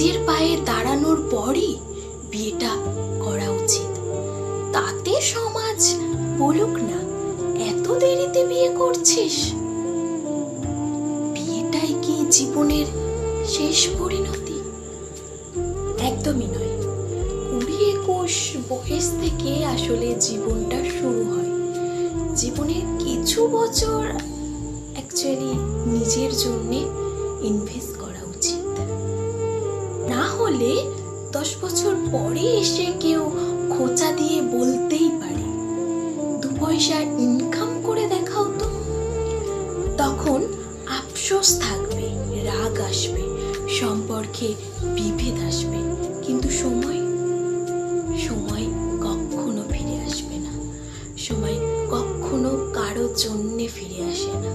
নিজের পায়ে দাঁড়ানোর পরই বিয়েটা করা উচিত। তাতে সমাজ বলুক না, এত দেরিতে বিয়ে করছিস। বিয়েটাই কি জীবনের শেষ পরিণতি? একদমই নয়। 20-21 বয়স থেকে আসলে জীবনটা শুরু হয়। জীবনের কিছু বছর অ্যাকচুয়ালি নিজের জন্যে ইনভেস্ট করা উচিত। না হলে 10 বছর পরে এসে কেউ খোঁচা দিয়ে বলতেই পারে, 2 পয়সা ইনকাম করে দেখাও তো। তখন আফসোস থাকবে, রাগ আসবে, সম্পর্কে বিভেদ আসবে, কিন্তু সময় কখনো ফিরে আসবে না। সময় কখনো কারোর জন্যে ফিরে আসে না।